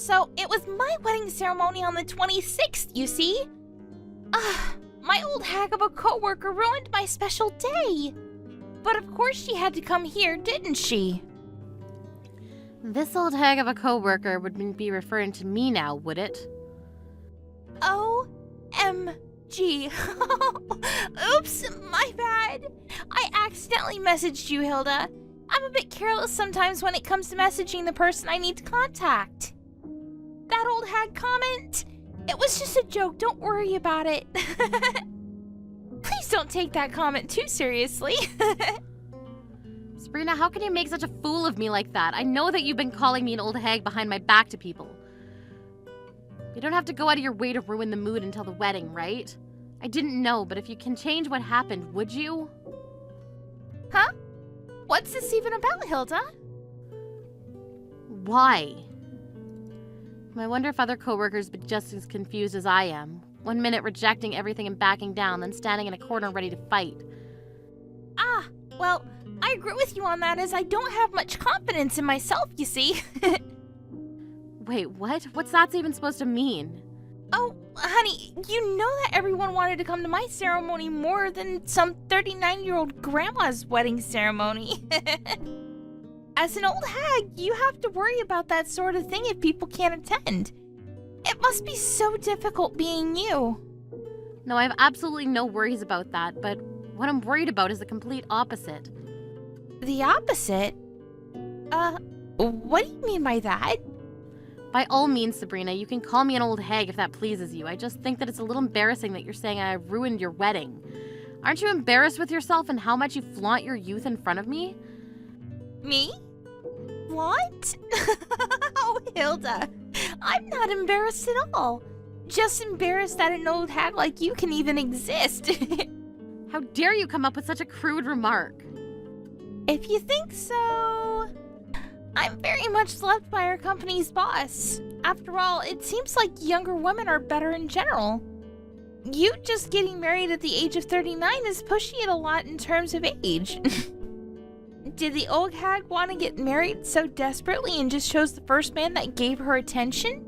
So, it was my wedding ceremony on the 26th, you see? My old hag of a coworker ruined my special day. But of course she had to come here, didn't she? This old hag of a coworker would be referring to me now, would it? OMG. Oops, my bad. I accidentally messaged you, Hilda. I'm a bit careless sometimes when it comes to messaging the person I need to contact. That old hag comment? It was just a joke, don't worry about it. Please don't take that comment too seriously. Sabrina, how can you make such a fool of me like that? I know that you've been calling me an old hag behind my back to people. You don't have to go out of your way to ruin the mood until the wedding, right? I didn't know, but if you can change what happened, would you? Huh? What's this even about, Hilda? Why? I wonder if other coworkers would be just as confused as I am. 1 minute rejecting everything and backing down, then standing in a corner ready to fight. Well, I agree with you on that as I don't have much confidence in myself, you see. Wait, what? What's that even supposed to mean? Oh, honey, you know that everyone wanted to come to my ceremony more than some 39-year-old grandma's wedding ceremony. As an old hag, you have to worry about that sort of thing if people can't attend. It must be so difficult being you. No, I have absolutely no worries about that, but what I'm worried about is the complete opposite. The opposite? What do you mean by that? By all means, Sabrina, you can call me an old hag if that pleases you. I just think that it's a little embarrassing that you're saying I ruined your wedding. Aren't you embarrassed with yourself and how much you flaunt your youth in front of me? Me? What? Oh, Hilda, I'm not embarrassed at all. Just embarrassed that an old hag like you can even exist. How dare you come up with such a crude remark? If you think so... I'm very much loved by our company's boss. After all, it seems like younger women are better in general. You just getting married at the age of 39 is pushing it a lot in terms of age. Did the old hag want to get married so desperately and just chose the first man that gave her attention?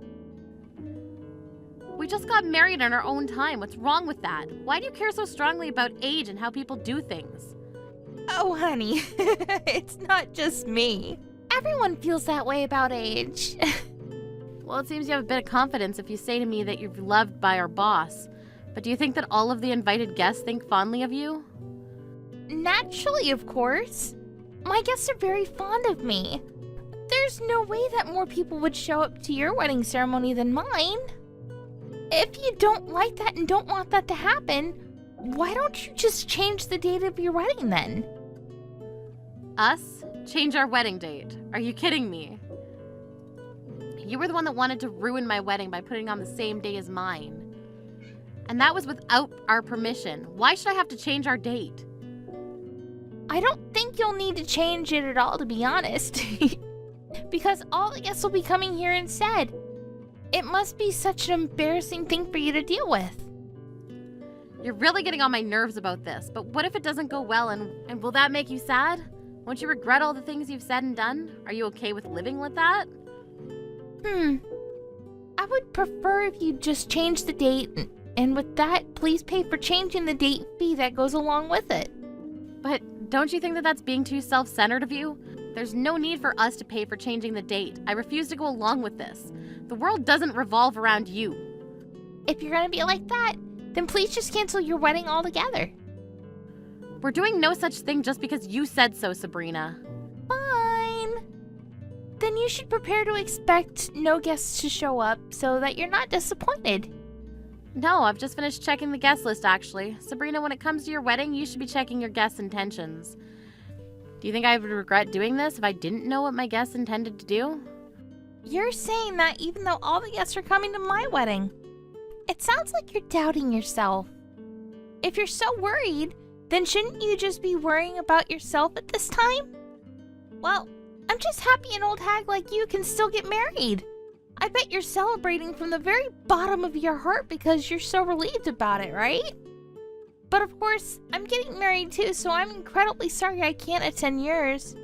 We just got married in our own time. What's wrong with that? Why do you care so strongly about age and how people do things? Oh, honey, it's not just me. Everyone feels that way about age. Well, it seems you have a bit of confidence if you say to me that you're loved by our boss. But do you think that all of the invited guests think fondly of you? Naturally, of course. My guests are very fond of me. There's no way that more people would show up to your wedding ceremony than mine. If you don't like that and don't want that to happen, why don't you just change the date of your wedding then? Us? Change our wedding date? Are you kidding me? You were the one that wanted to ruin my wedding by putting it on the same day as mine. And that was without our permission. Why should I have to change our date? I don't think you'll need to change it at all, to be honest. Because all the guests will be coming here instead. It must be such an embarrassing thing for you to deal with. You're really getting on my nerves about this, but what if it doesn't go well and will that make you sad? Won't you regret all the things you've said and done? Are you okay with living with that? I would prefer if you just change the date, and with that, please pay for changing the date fee that goes along with it. But don't you think that that's being too self-centered of you? There's no need for us to pay for changing the date. I refuse to go along with this. The world doesn't revolve around you. If you're gonna be like that, then please just cancel your wedding altogether. We're doing no such thing just because you said so, Sabrina. Fine. Then you should prepare to expect no guests to show up so that you're not disappointed. No, I've just finished checking the guest list, actually. Sabrina, when it comes to your wedding, you should be checking your guests' intentions. Do you think I would regret doing this if I didn't know what my guests intended to do? You're saying that even though all the guests are coming to my wedding. It sounds like you're doubting yourself. If you're so worried, then shouldn't you just be worrying about yourself at this time? Well, I'm just happy an old hag like you can still get married. I bet you're celebrating from the very bottom of your heart because you're so relieved about it, right? But of course, I'm getting married too, so I'm incredibly sorry I can't attend yours.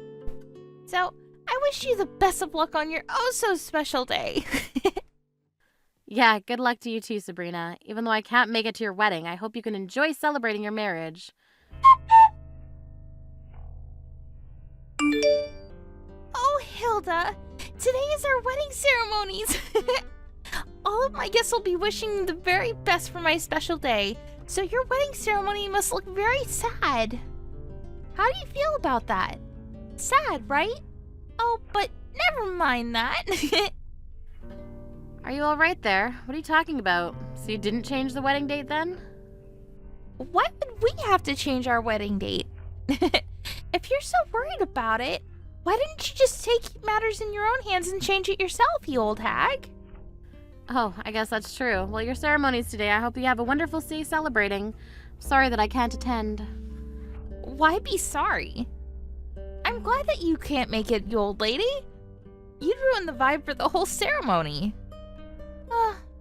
So, I wish you the best of luck on your oh-so-special day. Yeah, good luck to you too, Sabrina. Even though I can't make it to your wedding, I hope you can enjoy celebrating your marriage. Oh, Hilda, today is our wedding ceremonies. All of my guests will be wishing you the very best for my special day, so your wedding ceremony must look very sad. How do you feel about that? Sad, right? Oh, but never mind that. Are you all right there? What are you talking about? So you didn't change the wedding date then? Why would we have to change our wedding date? If you're so worried about it, why didn't you just take matters in your own hands and change it yourself, you old hag? Oh, I guess that's true. Well, your ceremony's today. I hope you have a wonderful day celebrating. Sorry that I can't attend. Why be sorry? I'm glad that you can't make it, you old lady. You'd ruin the vibe for the whole ceremony.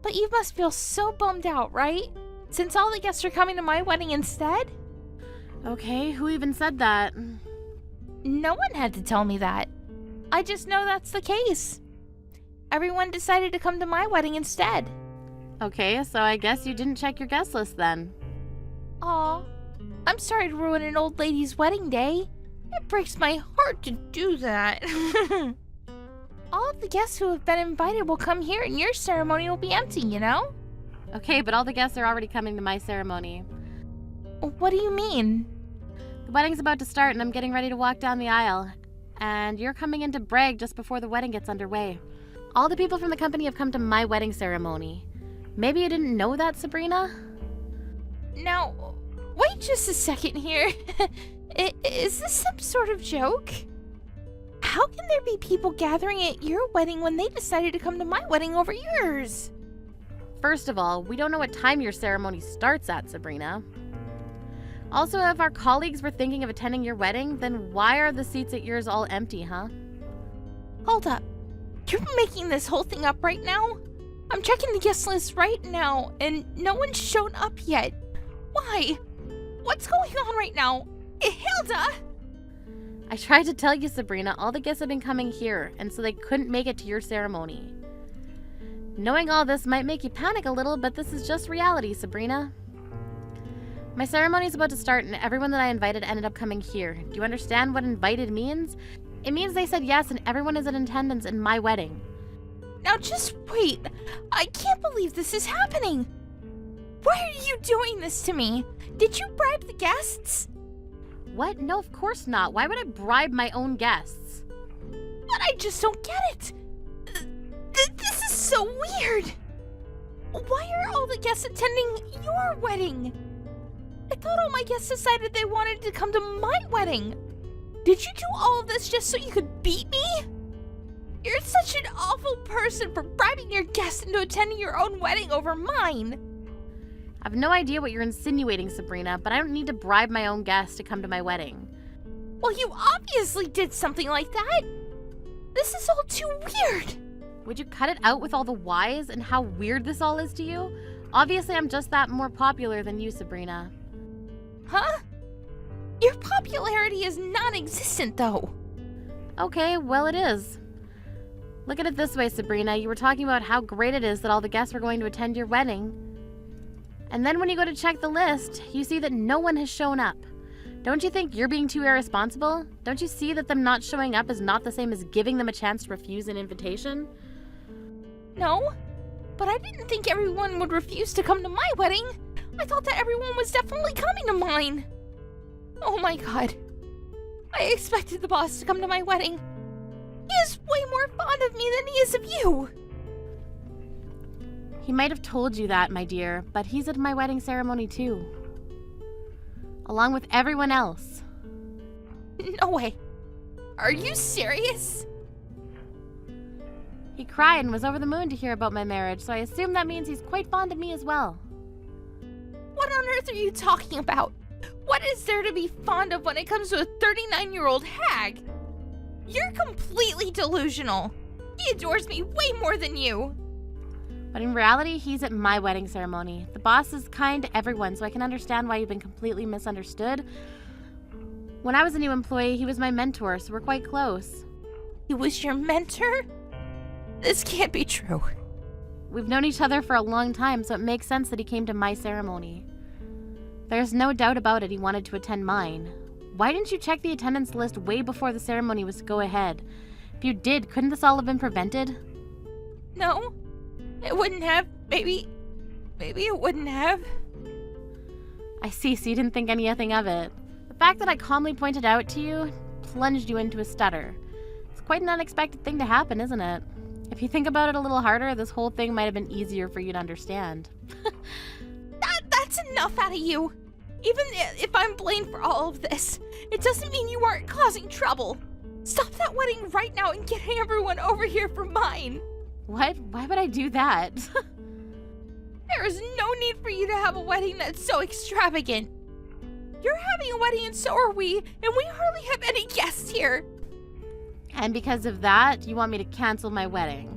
But you must feel so bummed out, right? Since all the guests are coming to my wedding instead? Okay, who even said that? No one had to tell me that. I just know that's the case. Everyone decided to come to my wedding instead. Okay, so I guess you didn't check your guest list then. Aw, I'm sorry to ruin an old lady's wedding day. It breaks my heart to do that. All of the guests who have been invited will come here and your ceremony will be empty, you know? Okay, but all the guests are already coming to my ceremony. What do you mean? The wedding's about to start and I'm getting ready to walk down the aisle. And you're coming in to brag just before the wedding gets underway. All the people from the company have come to my wedding ceremony. Maybe you didn't know that, Sabrina? Now, wait just a second here. Is this some sort of joke? How can there be people gathering at your wedding when they decided to come to my wedding over yours? First of all, we don't know what time your ceremony starts at, Sabrina. Also, if our colleagues were thinking of attending your wedding, then why are the seats at yours all empty, huh? Hold up. You're making this whole thing up right now? I'm checking the guest list right now, and no one's shown up yet. Why? What's going on right now? Hilda! I tried to tell you, Sabrina, all the guests have been coming here, and so they couldn't make it to your ceremony. Knowing all this might make you panic a little, but this is just reality, Sabrina. My ceremony is about to start, and everyone that I invited ended up coming here. Do you understand what invited means? It means they said yes, and everyone is in attendance in my wedding. Now just wait. I can't believe this is happening. Why are you doing this to me? Did you bribe the guests? What? No, of course not. Why would I bribe my own guests? But I just don't get it. This is so weird. Why are all the guests attending your wedding? I thought all my guests decided they wanted to come to my wedding. Did you do all of this just so you could beat me? You're such an awful person for bribing your guests into attending your own wedding over mine. I have no idea what you're insinuating, Sabrina, but I don't need to bribe my own guests to come to my wedding. Well, you obviously did something like that. This is all too weird. Would you cut it out with all the whys and how weird this all is to you? Obviously, I'm just that more popular than you, Sabrina. Huh? Your popularity is non-existent, though. Okay, well, it is. Look at it this way, Sabrina. You were talking about how great it is that all the guests were going to attend your wedding. And then when you go to check the list, you see that no one has shown up. Don't you think you're being too irresponsible? Don't you see that them not showing up is not the same as giving them a chance to refuse an invitation? No, but I didn't think everyone would refuse to come to my wedding. I thought that everyone was definitely coming to mine. Oh my god. I expected the boss to come to my wedding. He is way more fond of me than he is of you. He might have told you that, my dear, but he's at my wedding ceremony too. Along with everyone else. No way. Are you serious? He cried and was over the moon to hear about my marriage, so I assume that means he's quite fond of me as well. What on earth are you talking about? What is there to be fond of when it comes to a 39-year-old hag? You're completely delusional. He adores me way more than you. But in reality, he's at my wedding ceremony. The boss is kind to everyone, so I can understand why you've been completely misunderstood. When I was a new employee, he was my mentor, so we're quite close. He was your mentor? This can't be true. We've known each other for a long time, so it makes sense that he came to my ceremony. There's no doubt about it, he wanted to attend mine. Why didn't you check the attendance list way before the ceremony was to go ahead? If you did, couldn't this all have been prevented? No, it wouldn't have. Maybe it wouldn't have. I see, so you didn't think anything of it. The fact that I calmly pointed out to you plunged you into a stutter. It's quite an unexpected thing to happen, isn't it? If you think about it a little harder, this whole thing might have been easier for you to understand. That's enough out of you. Even if I'm blamed for all of this, it doesn't mean you aren't causing trouble. Stop that wedding right now and get everyone over here for mine. What? Why would I do that? There is no need for you to have a wedding that's so extravagant. You're having a wedding and so are we, and we hardly have any guests here. And because of that, you want me to cancel my wedding.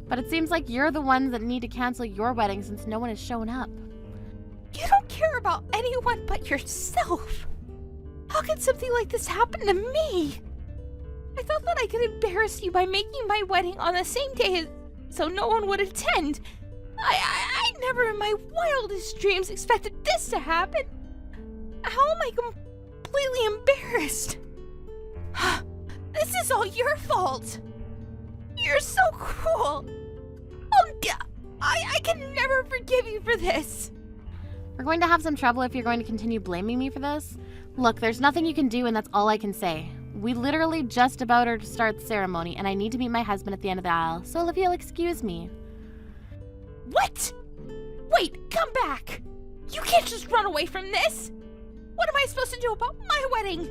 But it seems like you're the ones that need to cancel your wedding since no one has shown up. You don't care about anyone but yourself. How could something like this happen to me? I thought that I could embarrass you by making my wedding on the same day so no one would attend. I never in my wildest dreams expected this to happen. How am I completely embarrassed? This is all your fault. You're so cruel. I can never forgive you for this. We're going to have some trouble if you're going to continue blaming me for this. Look, there's nothing you can do, and that's all I can say. We literally just about are to start the ceremony, and I need to meet my husband at the end of the aisle, so if you'll excuse me. What? Wait, come back. You can't just run away from this. What am I supposed to do about my wedding?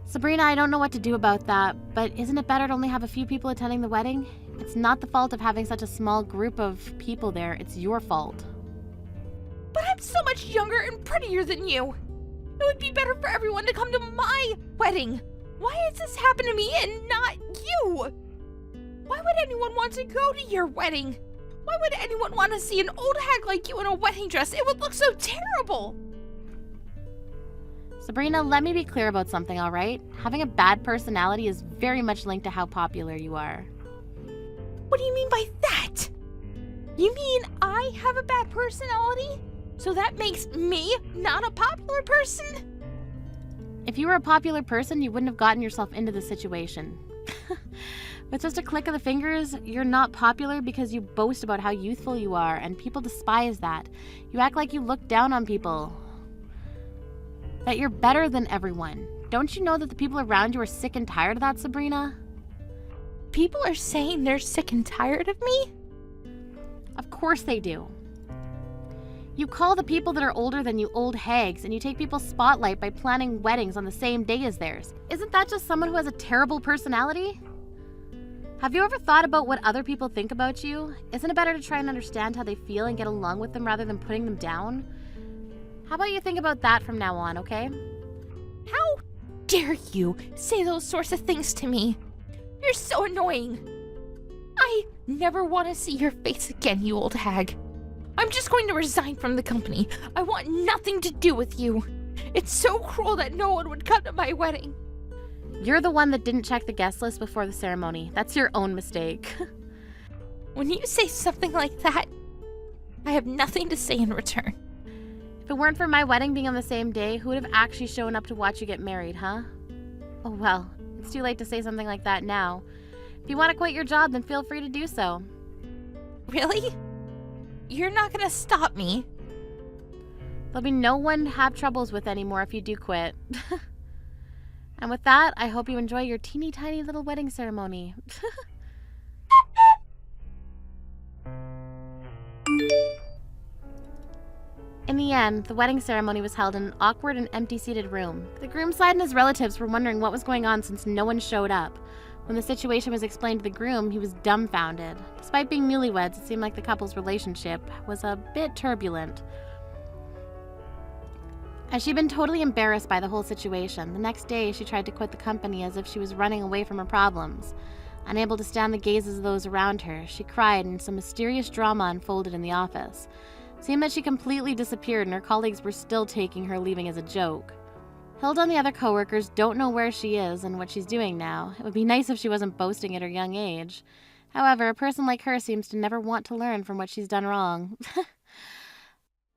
Sabrina, I don't know what to do about that, but isn't it better to only have a few people attending the wedding? It's not the fault of having such a small group of people there, it's your fault. But I'm so much younger and prettier than you. It would be better for everyone to come to my wedding. Why has this happened to me and not you? Why would anyone want to go to your wedding? Why would anyone want to see an old hag like you in a wedding dress? It would look so terrible. Sabrina, let me be clear about something, all right? Having a bad personality is very much linked to how popular you are. What do you mean by that? You mean I have a bad personality? So that makes me not a popular person? If you were a popular person, you wouldn't have gotten yourself into this situation. With just a click of the fingers, you're not popular because you boast about how youthful you are, and people despise that. You act like you look down on people. That you're better than everyone. Don't you know that the people around you are sick and tired of that, Sabrina? People are saying they're sick and tired of me? Of course they do. You call the people that are older than you old hags, and you take people's spotlight by planning weddings on the same day as theirs. Isn't that just someone who has a terrible personality? Have you ever thought about what other people think about you? Isn't it better to try and understand how they feel and get along with them rather than putting them down? How about you think about that from now on, okay? How dare you say those sorts of things to me? You're so annoying. I never want to see your face again, you old hag. I'm just going to resign from the company. I want nothing to do with you. It's so cruel that no one would come to my wedding. You're the one that didn't check the guest list before the ceremony. That's your own mistake. When you say something like that, I have nothing to say in return. If it weren't for my wedding being on the same day, who would have actually shown up to watch you get married, huh? Oh well, it's too late to say something like that now. If you want to quit your job, then feel free to do so. Really? You're not gonna stop me? There'll be no one to have troubles with anymore if you do quit. And with that, I hope you enjoy your teeny tiny little wedding ceremony. In the end, the wedding ceremony was held in an awkward and empty-seated room. The groom's side and his relatives were wondering what was going on since no one showed up. When the situation was explained to the groom, he was dumbfounded. Despite being newlyweds, it seemed like the couple's relationship was a bit turbulent. As she'd been totally embarrassed by the whole situation, the next day she tried to quit the company as if she was running away from her problems. Unable to stand the gazes of those around her, she cried and some mysterious drama unfolded in the office. It seemed that she completely disappeared and her colleagues were still taking her leaving as a joke. Hilda and the other coworkers don't know where she is and what she's doing now. It would be nice if she wasn't boasting at her young age. However, a person like her seems to never want to learn from what she's done wrong.